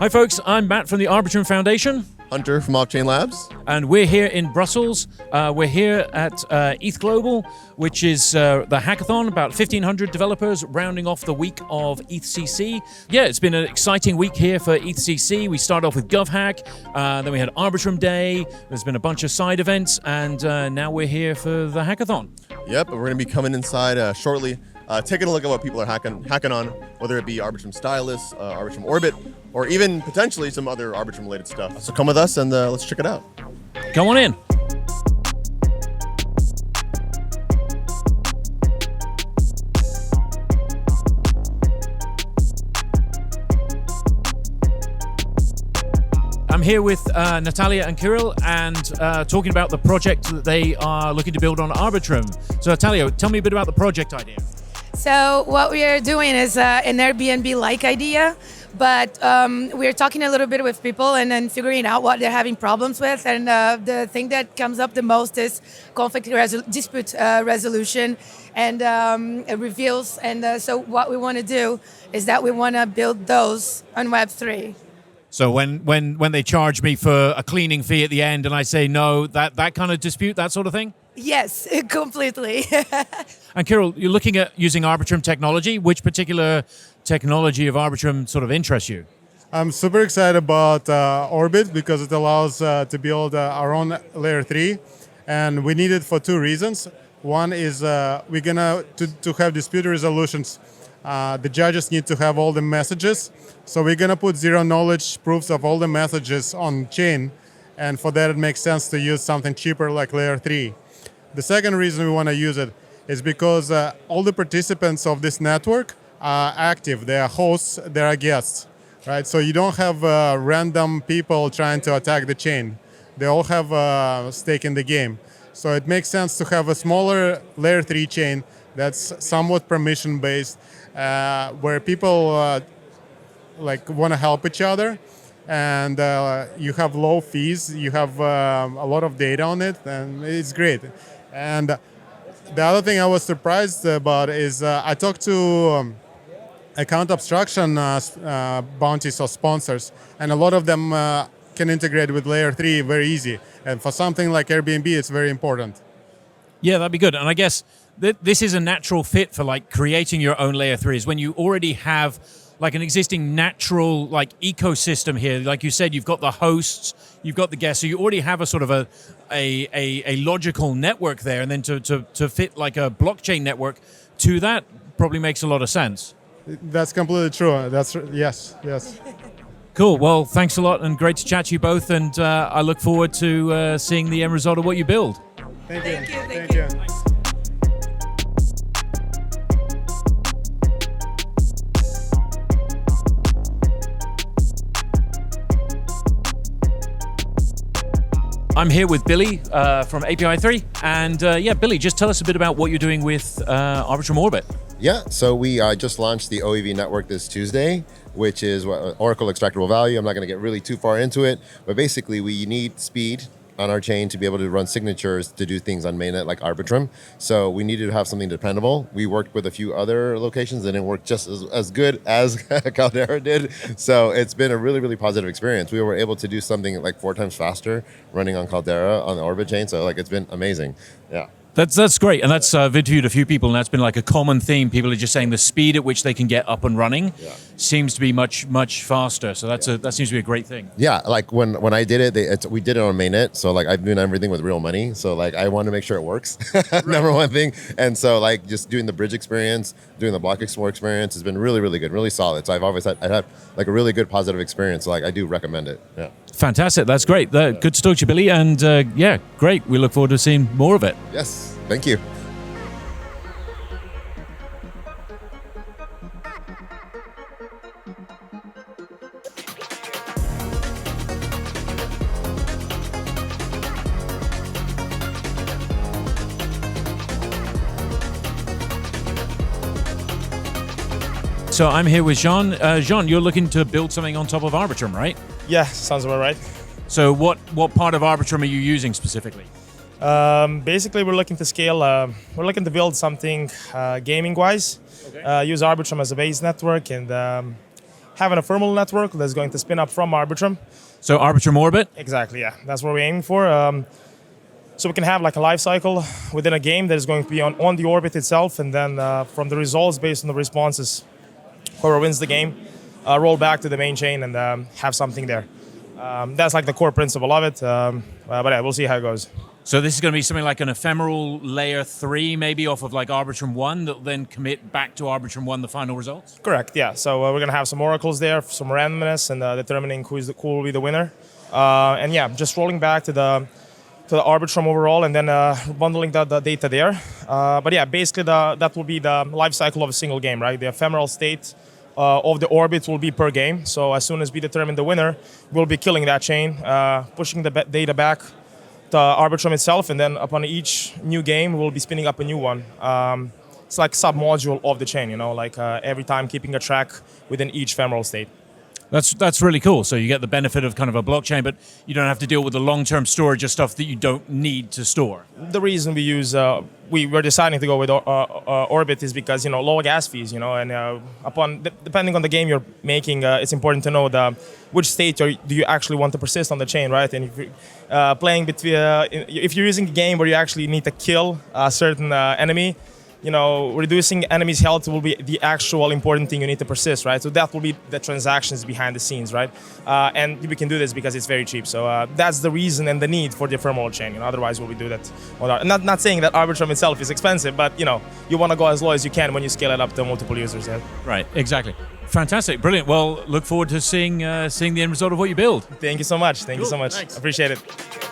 Hi folks, I'm Matt from the Arbitrum Foundation. Hunter from Off-Chain Labs. And we're here in Brussels. We're here at ETH Global, which is the hackathon, about 1,500 developers rounding off the week of ETHCC. Yeah, it's been an exciting week here for ETHCC. We started off with GovHack, then we had Arbitrum Day, there's been a bunch of side events, and now we're here for the hackathon. Yep, and we're going to be coming inside shortly, taking a look at what people are hacking on, whether it be Arbitrum Stylus, Arbitrum Orbit, or even potentially some other Arbitrum-related stuff. So come with us and let's check it out. Come on in. I'm here with Natalia and Kirill and talking about the project that they are looking to build on Arbitrum. So Natalia, tell me a bit about the project idea. So what we are doing is an Airbnb-like idea, but we're talking a little bit with people and then figuring out what they're having problems with. And the thing that comes up the most is dispute resolution and reveals. And so what we want to do is that we want to build those on Web3. So when they charge me for a cleaning fee at the end and I say no, that kind of dispute, that sort of thing? Yes, completely. And Kirill, you're looking at using Arbitrum technology. Which particular technology of Arbitrum sort of interests you? I'm super excited about Orbit because it allows to build our own layer 3. And we need it for two reasons. One is we're gonna to have dispute resolutions. The judges need to have all the messages. So we're gonna put zero knowledge proofs of all the messages on chain. And for that, it makes sense to use something cheaper like layer 3. The second reason we want to use it is because all the participants of this network are active. They are hosts, they are guests, right? So you don't have random people trying to attack the chain. They all have a stake in the game. So it makes sense to have a smaller layer 3 chain that's somewhat permission-based, where people want to help each other. And you have low fees, you have a lot of data on it, and it's great. And the other thing I was surprised about is I talked to account abstraction bounties or sponsors, and a lot of them can integrate with layer 3 very easy. And for something like Airbnb, it's very important. Yeah, that'd be good. And I guess this is a natural fit for like creating your own layer 3s when you already have like an existing natural like ecosystem here. Like you said, you've got the hosts, you've got the guests, so you already have a sort of a logical network there, and then to fit like a blockchain network to that probably makes a lot of sense. That's completely true. Yes. Cool. Well, thanks a lot, and great to chat to you both. And I look forward to seeing the end result of what you build. Thank you. Thank you. I'm here with Billy from API3, and Billy, just tell us a bit about what you're doing with Arbitrum Orbit. Yeah, so we just launched the OEV network this Tuesday, which is Oracle Extractable Value. I'm not going to get really too far into it, but basically we need speed on our chain to be able to run signatures to do things on mainnet like Arbitrum. So we needed to have something dependable. We worked with a few other locations that didn't work just as good as Caldera did. So it's been a really, really positive experience. We were able to do something like 4 times faster running on Caldera on the Orbit chain. So like it's been amazing. Yeah. That's great, and that's I've interviewed a few people, and that's been like a common theme. People are just saying the speed at which they can get up and running seems to be much faster. So that seems to be a great thing. Yeah, like when I did it, we did it on mainnet. So like I've been everything with real money. So like I want to make sure it works. Number one thing. And so like just doing the bridge experience, doing the block explorer experience has been really, really good, really solid. So I had like a really good positive experience. So like I do recommend it. Yeah. Fantastic. That's great. Good to talk to you, Billy. And great. We look forward to seeing more of it. Yes. Thank you. So I'm here with Jean. Jean, you're looking to build something on top of Arbitrum, right? Yeah, sounds about right. So what part of Arbitrum are you using specifically? Basically, we're looking to scale. We're looking to build something gaming-wise. Okay. Use Arbitrum as a base network, and having a thermal network that's going to spin up from Arbitrum. So Arbitrum Orbit? Exactly, yeah. That's what we're aiming for. So we can have like a life cycle within a game that is going to be on the orbit itself, and then from the results based on the responses, whoever wins the game, roll back to the main chain and have something there. That's like the core principle of it, but yeah, we'll see how it goes. So this is going to be something like an ephemeral layer 3, maybe off of like Arbitrum 1, that will then commit back to Arbitrum 1 the final results? Correct, yeah. So we're going to have some oracles there, some randomness, and determining who will be the winner. And yeah, just rolling back to the Arbitrum overall, and then bundling the data there. But yeah, basically that will be the life cycle of a single game, right? The ephemeral state of the orbit will be per game. So as soon as we determine the winner, we'll be killing that chain, pushing the data back to Arbitrum itself, and then upon each new game, we'll be spinning up a new one. It's like sub-module of the chain, like every time keeping a track within each ephemeral state. That's really cool. So you get the benefit of kind of a blockchain, but you don't have to deal with the long-term storage of stuff that you don't need to store. The reason we use we're deciding to go with Orbit is because low gas fees, and depending on the game you're making, it's important to know which state do you actually want to persist on the chain, right? And if you're playing between, if you're using a game where you actually need to kill a certain enemy, reducing enemies' health will be the actual important thing you need to persist, right? So that will be the transactions behind the scenes, right? And we can do this because it's very cheap. So that's the reason and the need for the ephemeral chain. Otherwise, will we do that? Not saying that Arbitrum itself is expensive, but you want to go as low as you can when you scale it up to multiple users. Yeah? Right, exactly. Fantastic, brilliant. Well, look forward to seeing the end result of what you build. Thank you so much. Thank you so much. Thanks. Appreciate it.